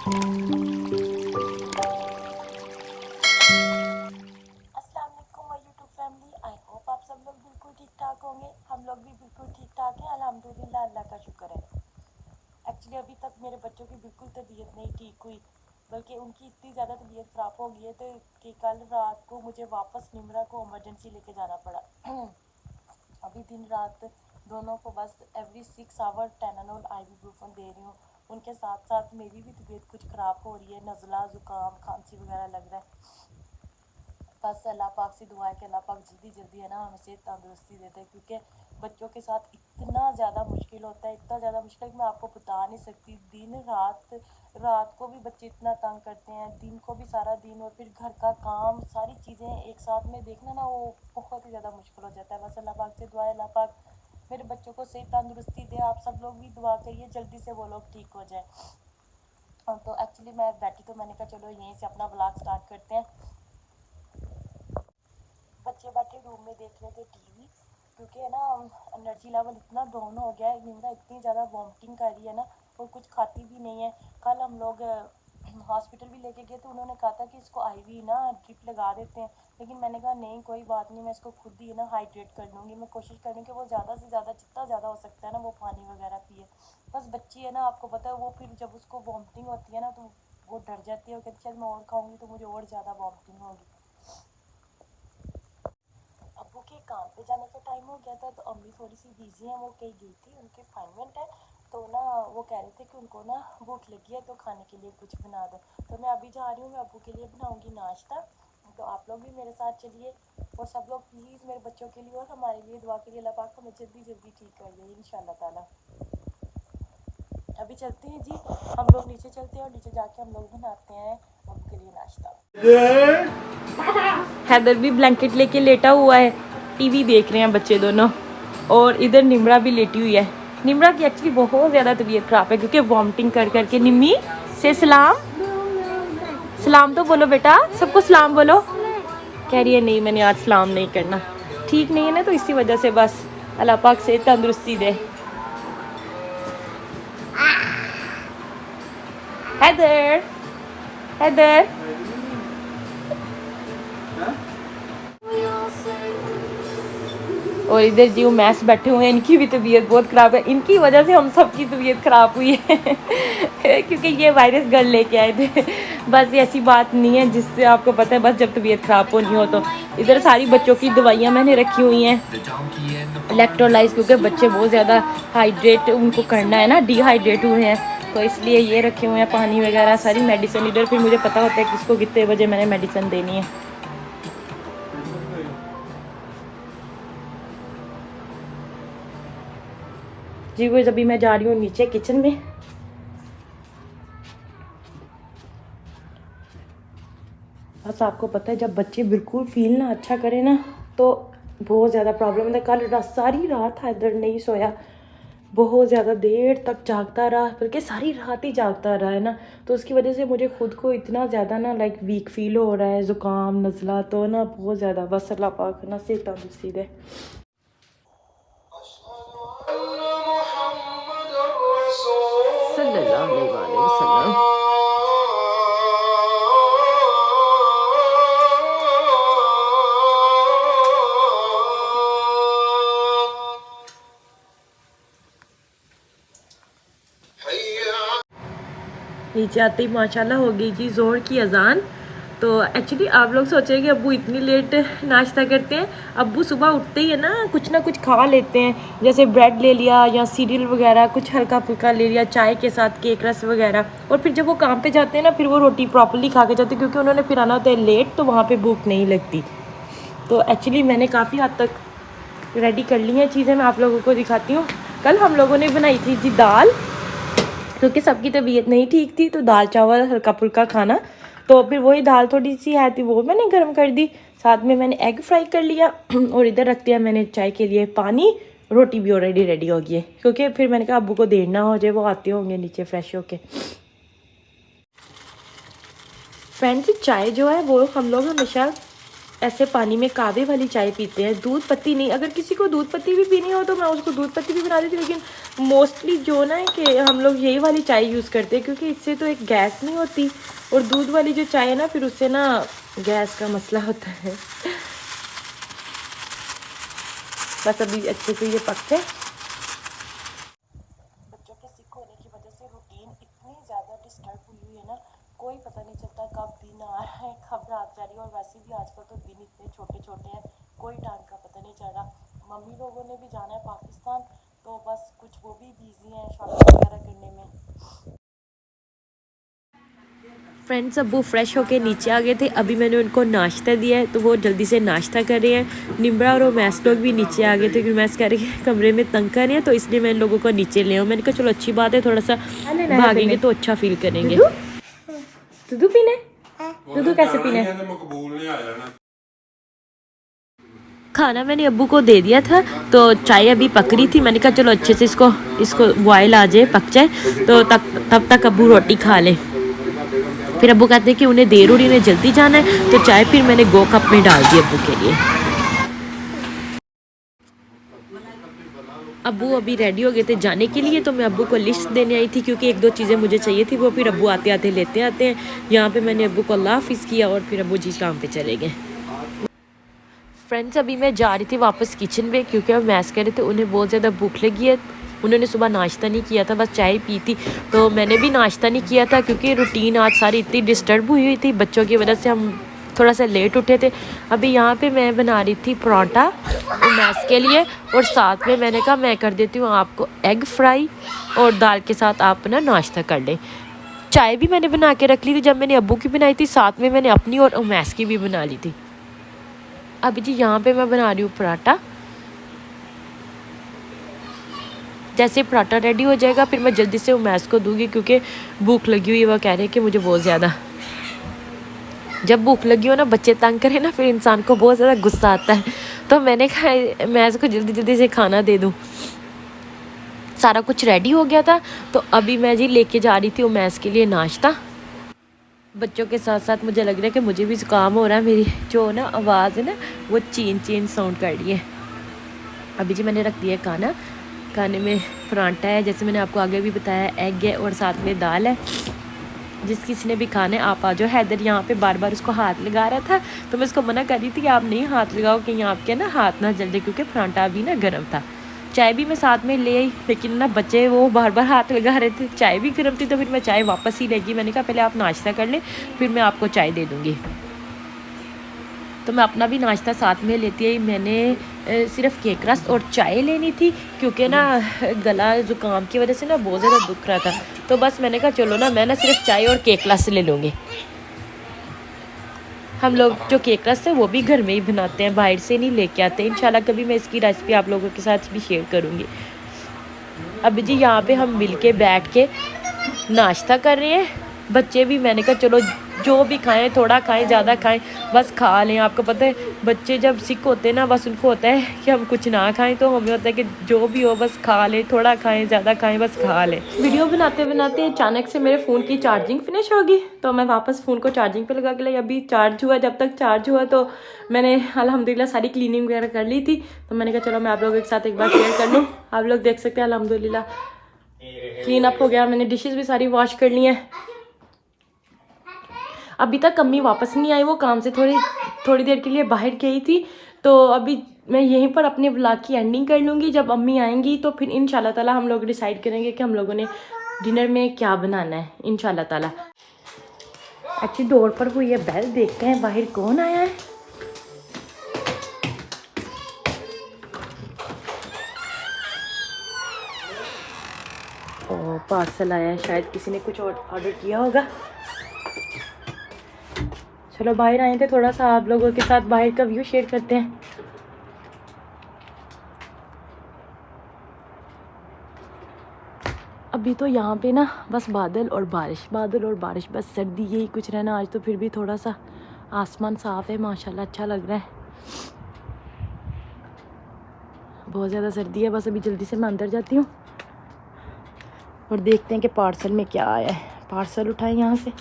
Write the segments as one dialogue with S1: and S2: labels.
S1: अस्सलाम वालेकुम my YouTube family. I hope आप सब लोग बिल्कुल ठीक ठाक होंगे। हम लोग भी बिल्कुल ठीक ठाक हैं, अल्हम्दुलिल्लाह, अल्लाह का शुक्र है। एक्चुअली अभी तक मेरे बच्चों की बिल्कुल तबीयत नहीं ठीक हुई, बल्कि उनकी इतनी ज़्यादा तबीयत ख़राब हो गई है तो कि कल रात को मुझे वापस निमरा को इमरजेंसी लेके जाना पड़ा। अभी दिन रात दोनों को बस एवरी 6 आवर टेनानोल आइबुप्रोफेन दे रही हूँ। उनके साथ साथ मेरी भी तबीयत कुछ ख़राब हो रही है, नज़ला ज़ुकाम खांसी वगैरह लग रहा है। बस अल्लाह पाक से दुआ है कि अल्लाह पाक जल्दी जल्दी है ना हमें सेहत तंदुरुस्ती देते हैं, क्योंकि बच्चों के साथ इतना ज़्यादा मुश्किल होता है, इतना ज़्यादा मुश्किल कि मैं आपको बता नहीं सकती। दिन रात को भी बच्चे इतना तंग करते हैं, दिन को भी सारा दिन, और फिर घर का काम सारी चीज़ें एक साथ में देखना ना, वो बहुत ही ज़्यादा मुश्किल हो जाता है। बस अल्लाह पाक से दुआ है अल्लाह पाक मेरे बच्चों को सेहत तंदुरुस्ती दे। आप सब लोग भी दुआ करिए जल्दी से वो लोग ठीक हो जाए। तो एक्चुअली मैं बैठी तो मैंने कहा चलो यहीं से अपना व्लॉग स्टार्ट करते हैं। बच्चे बैठे रूम में देख रहे थे टीवी, क्योंकि है ना एनर्जी लेवल इतना डाउन हो गया है। निमरा इतनी ज़्यादा वॉमिटिंग कर रही है ना, और कुछ खाती भी नहीं है। कल हम लोग हॉस्पिटल भी लेके गए तो उन्होंने कहा था कि इसको आईवी ना ड्रिप लगा देते हैं, लेकिन मैंने कहा नहीं कोई बात नहीं, मैं इसको खुद ही ना हाइड्रेट कर लूँगी। मैं कोशिश करूँगी कि वो ज़्यादा से ज़्यादा जितना ज़्यादा हो सकता है ना वो पानी वगैरह पिए। बस बच्ची है ना, आपको पता है वो फिर जब उसको वॉमिटिंग होती है ना तो वो डर जाती है, वो कहती है चल मैं और खाऊँगी तो मुझे और ज़्यादा वॉमिटिंग होगी। अब्बू के काम पे जाने का टाइम हो गया था तो अम्मी थोड़ी सी बिजी हैं, वो कहीं गई थी, उनके असाइनमेंट है। तो ना वो कह रहे थे कि उनको ना भूख लगी है तो खाने के लिए कुछ बना दो। तो मैं अभी जा रही हूँ, मैं अब्बू के लिए बनाऊँगी नाश्ता। तो आप लोग भी मेरे साथ चलिए, और सब लोग प्लीज़ मेरे बच्चों के लिए और हमारे लिए दुआ करिए, अल्लाह पाक हमें जल्दी जल्दी ठीक कर दे इंशाल्लाह ताला। अभी चलते हैं जी, हम लोग नीचे चलते हैं और नीचे जाके हम लोग बनाते हैं अब्बू के लिए नाश्ता। हैदर भी ब्लैंकेट लेके लेटा हुआ है, टीवी देख रहे हैं बच्चे दोनों, और इधर निमरा भी लेटी हुई है। निमरा की एक्चुअली बहुत ज़्यादा तबीयत ख़राब है क्योंकि वॉमिटिंग कर करके। निम्मी से सलाम, सलाम तो बोलो बेटा, सबको सलाम बोलो। कह रही है नहीं मैंने आज सलाम नहीं करना, ठीक नहीं है ना, तो इसी वजह से बस अल्लाह पाक से तंदुरुस्ती दे। हैदर, हैदर, और इधर जी उमैस बैठे हुए हैं, इनकी भी तबीयत बहुत ख़राब है। इनकी वजह से हम सब की तबीयत ख़राब हुई है क्योंकि ये वायरस घर लेके आए थे। बस ये ऐसी बात नहीं है जिससे आपको पता है, बस जब तबीयत ख़राब होनी हो तो। इधर सारी बच्चों की दवाइयाँ मैंने रखी हुई हैं, इलेक्ट्रोलाइज, क्योंकि बच्चे बहुत ज़्यादा हाइड्रेट उनको करना है ना, डिहाइड्रेट हुए हैं, तो इसलिए ये रखे हुए हैं। पानी वगैरह सारी मेडिसिन इधर, फिर मुझे पता होता है किसको कितने बजे मैंने मेडिसिन देनी है। जी वो अभी मैं जा रही हूँ नीचे किचन में। बस आपको पता है जब बच्चे बिल्कुल फील ना अच्छा करें ना तो बहुत ज़्यादा प्रॉब्लम है। कल सारी रात हैदर नहीं सोया, बहुत ज़्यादा देर तक जागता रहा, बल्कि सारी रात ही जागता रहा है ना, तो उसकी वजह से मुझे खुद को इतना ज़्यादा ना लाइक वीक फील हो रहा है, ज़ुकाम नज़ला, तो ना बहुत ज़्यादा। बस अल्लाह पाक ना सेहत तंदुरुस्ती दे। सल्लल्लाहु अलैहि वसल्लम। नीचे आते ही माशाल्लाह हो गई जी ज़ोर की अजान। तो एक्चुअली आप लोग सोचेंगे कि अब्बू इतनी लेट नाश्ता करते हैं। अब्बू सुबह उठते ही है ना कुछ खा लेते हैं, जैसे ब्रेड ले लिया या सीरियल वगैरह, कुछ हल्का फुल्का ले लिया चाय के साथ, केक रस वगैरह, और फिर जब वो काम पे जाते हैं ना फिर वो रोटी प्रॉपर्ली खा के जाते हैं, क्योंकि उन्होंने फिर आना होता है लेट, तो वहाँ पर भूख नहीं लगती। तो एक्चुअली मैंने काफ़ी हद तक रेडी कर ली हैं चीज़ें, मैं आप लोगों को दिखाती हूँ। कल हम लोगों ने बनाई थी जी दाल, क्योंकि सबकी तबीयत नहीं ठीक थी, तो दाल चावल हल्का फुल्का खाना, तो फिर वही दाल थोड़ी सी है थी वो मैंने गर्म कर दी, साथ में मैंने एग फ्राई कर लिया, और इधर रख दिया मैंने चाय के लिए पानी। रोटी भी ऑलरेडी रेडी हो गई है, क्योंकि फिर मैंने कहा अब्बू को देर ना हो जाए, वो आते होंगे नीचे फ्रेश होके। फ्रेंड्स चाय जो है वो हम लोग हमेशा ऐसे पानी में कावे वाली चाय पीते हैं, दूध पत्ती नहीं। अगर किसी को दूध पत्ती भी पीनी हो तो मैं उसको दूध पत्ती भी बना देती, लेकिन मोस्टली जो ना है कि हम लोग यही वाली चाय यूज़ करते हैं, क्योंकि इससे तो एक गैस नहीं होती, और दूध वाली जो चाय है ना फिर उससे ना गैस का मसला होता है। बस अभी अच्छे से ये पकते। बच्चों के सिक होने की वजह से रूटीन इतनी ज़्यादा डिस्टर्ब हुई है ना, कोई पता नहीं चलता कब दिन आ रहा है कब रात जा रही है। और वैसे भी आजकल तो दिन इतने छोटे छोटे हैं, कोई टाइम का पता नहीं चल रहा। मम्मी लोगों ने भी जाना है पाकिस्तान, तो बस कुछ वो भी बिजी हैं शॉपिंग वगैरह करने में। फ्रेंड्स अब वो फ्रेश होके नीचे आ गए थे, अभी मैंने उनको नाश्ता दिया है तो वो जल्दी से नाश्ता कर रहे हैं। निम्रा और मैस लोग भी नीचे आ गए थे, क्योंकि मैस कह रही है कमरे में तंग कर रहे हैं, तो इसलिए मैं इन लोगों को नीचे ले आऊँ। मैंने कहा चलो अच्छी बात है, थोड़ा सा भागेंगे तो अच्छा फील करेंगे। दूध पीने, दूध कैसे पीने? खाना मैंने अब्बू को दे दिया था, तो चाय अभी पक रही थी। मैंने कहा चलो अच्छे से इसको बॉयल आ जाए, पक जाए, तो तब तक अब्बू रोटी खा ले। फिर अब्बू कहते हैं कि उन्हें देर हो रही, उन्हें जल्दी जाना है, तो चाय फिर मैंने 2 कप में डाल दी अब्बू के लिए। अब्बू अभी रेडी हो गए थे जाने के लिए, तो मैं अब्बू को लिस्ट देने आई थी, क्योंकि 1-2 चीज़ें मुझे चाहिए थी, वो फिर अब्बू आते आते लेते आते हैं। यहाँ पे मैंने अब्बू को अल्लाह हाफिज़ किया और फिर अब्बू जी काम पे चले गए। फ्रेंड्स अभी मैं जा रही थी वापस किचन में, क्योंकि वो मैस कर रहे थे, उन्हें बहुत ज़्यादा भूख लगी है। उन्होंने सुबह नाश्ता नहीं किया था, बस चाय पी थी, तो मैंने भी नाश्ता नहीं किया था, क्योंकि रूटीन आज सारी इतनी डिस्टर्ब हुई थी बच्चों की वजह से, हम थोड़ा सा लेट उठे थे। अभी यहाँ पे मैं बना रही थी पराठा मैस के लिए, और साथ में मैंने कहा मैं कर देती हूँ आपको एग फ्राई, और दाल के साथ आप ना नाश्ता कर लें। चाय भी मैंने बना के रख ली थी जब मैंने अब्बू की बनाई थी, साथ में मैंने अपनी और मैस की भी बना ली थी। अभी जी यहाँ पे मैं बना रही हूँ पराठा। जैसे पराठा रेडी हो जाएगा फिर मैं जल्दी से उमैस को दूंगी, क्योंकि भूख लगी हुई है। वह कह रहे हैं कि मुझे बहुत ज़्यादा, जब भूख लगी हो ना बच्चे तंग करें ना, फिर इंसान को बहुत ज़्यादा गुस्सा आता है। तो मैंने कहा मैं इसको जल्दी जल्दी से खाना दे दूँ। सारा कुछ रेडी हो गया था, तो अभी मैं जी लेके जा रही थी उमैस के लिए नाश्ता। बच्चों के साथ साथ मुझे लग रहा है कि मुझे भी ज़ुकाम हो रहा है, मेरी जो ना आवाज़ है ना वो चीन चीन साउंड कर रही है। अभी जी मैंने रख दिया खाना, खाने में पराठा है, जैसे मैंने आपको आगे भी बताया, एग है और साथ में दाल है। जिस किसी ने भी खाना है आप आ जाओ। हैदर यहाँ पे बार बार उसको हाथ लगा रहा था, तो मैं उसको मना कर रही थी कि आप नहीं हाथ लगाओ, कि यहाँ आपके ना हाथ ना जल जाए, क्योंकि पराठा भी ना गर्म था। चाय भी मैं साथ में ले आई, लेकिन ना बच्चे वो बार बार हाथ लगा रहे थे, चाय भी गर्म थी, तो फिर मैं चाय वापस ही लेगी। मैंने कहा पहले आप नाश्ता कर लें, फिर मैं आपको चाय दे दूँगी। तो मैं अपना भी नाश्ता साथ में लेती है। मैंने सिर्फ केक रस और चाय लेनी थी, क्योंकि ना गला ज़ुकाम की वजह से ना बहुत ज़्यादा दुख रहा था, तो बस मैंने कहा चलो ना मैं ना सिर्फ चाय और केक रस ले लूँगी। हम लोग जो केक रस है वो भी घर में ही बनाते हैं, बाहर से नहीं लेके आते। इंशाल्लाह कभी मैं इसकी रेसिपी आप लोगों के साथ भी शेयर करूँगी। अभी जी यहाँ पे हम मिल के बैठ के नाश्ता कर रहे हैं। बच्चे भी, मैंने कहा चलो जो भी खाएं, थोड़ा खाएं ज़्यादा खाएं, बस खा लें। आपको पता है बच्चे जब सिक होते हैं ना, बस उनको होता है कि हम कुछ ना खाएं, तो हमें होता है कि जो भी हो बस खा लें, थोड़ा खाएं ज़्यादा खाएं, बस खा लें। वीडियो बनाते बनाते अचानक से मेरे फ़ोन की चार्जिंग फिनिश होगी, तो मैं वापस फ़ोन को चार्जिंग पे लगा के लाई। अभी चार्ज हुआ, जब तक चार्ज हुआ तो मैंने अल्हम्दुलिल्लाह सारी क्लीनिंग वगैरह कर ली थी। तो मैंने कहा चलो मैं आप लोगों के साथ एक बार शेयर कर लूँ। आप लोग देख सकते हैं अल्हम्दुलिल्लाह क्लीन अप हो गया। मैंने डिशेस भी सारी वॉश कर ली हैं। अभी तक अम्मी वापस नहीं आई, वो काम से थोड़ी देर के लिए बाहर गई थी। तो अभी मैं यहीं पर अपने व्लॉग की एंडिंग कर लूँगी। जब अम्मी आएंगी तो फिर इंशाल्लाह ताला हम लोग डिसाइड करेंगे कि हम लोगों ने डिनर में क्या बनाना है इंशाल्लाह ताला। एक्चुअली डोर पर हुई है बेल, देखते हैं बाहर कौन आया है। और पार्सल आया है, शायद किसी ने कुछ ऑर्डर किया होगा। चलो बाहर आए थे, थोड़ा सा आप लोगों के साथ बाहर का व्यू शेयर करते हैं। अभी तो यहाँ पे ना बस बादल और बारिश, बादल और बारिश, बस सर्दी यही कुछ रहना। आज तो फिर भी थोड़ा सा आसमान साफ़ है माशाल्लाह, अच्छा लग रहा है। बहुत ज़्यादा सर्दी है। बस अभी जल्दी से मैं अंदर जाती हूँ और देखते हैं कि पार्सल में क्या आया है। पार्सल उठाएं यहाँ से।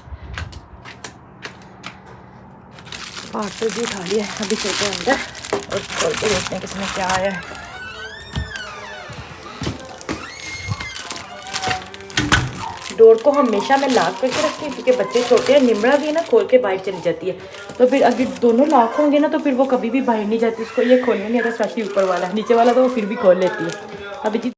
S1: पार्सल भी उठा लिया है। अभी चलते हैं अंदर और खोल के देखते हैं किसमें क्या आया है। डोर को हमेशा मैं लॉक करके रखती हूँ क्योंकि बच्चे छोटे हैं। निमरा भी है ना, खोल के बाहर चली जाती है। तो फिर अगर दोनों लॉक होंगे ना तो फिर वो कभी भी बाहर नहीं जाती। उसको ये खोलने नहीं आता, स्पेशली ऊपर वाला। नीचे वाला तो वो फिर भी खोल लेती है। अभी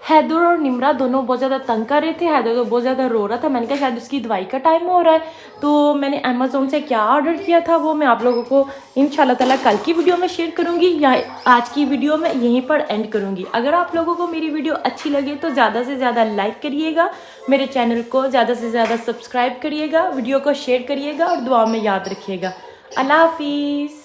S1: हैदर और निमरा दोनों बहुत ज़्यादा तंग कर रहे थे। हैदर तो बहुत ज़्यादा रो रहा था। मैंने कहा शायद उसकी दवाई का टाइम हो रहा है। तो मैंने अमेज़ोन से क्या ऑर्डर किया था वो मैं आप लोगों को इंशाल्लाह ताला कल की वीडियो में शेयर करूँगी, या आज की वीडियो में यहीं पर एंड करूँगी। अगर आप लोगों को मेरी वीडियो अच्छी लगे तो ज़्यादा से ज़्यादा लाइक करिएगा, मेरे चैनल को ज़्यादा से ज़्यादा सब्सक्राइब करिएगा, वीडियो को शेयर करिएगा और दुआ में याद रखिएगा। अल्लाह हाफिज़।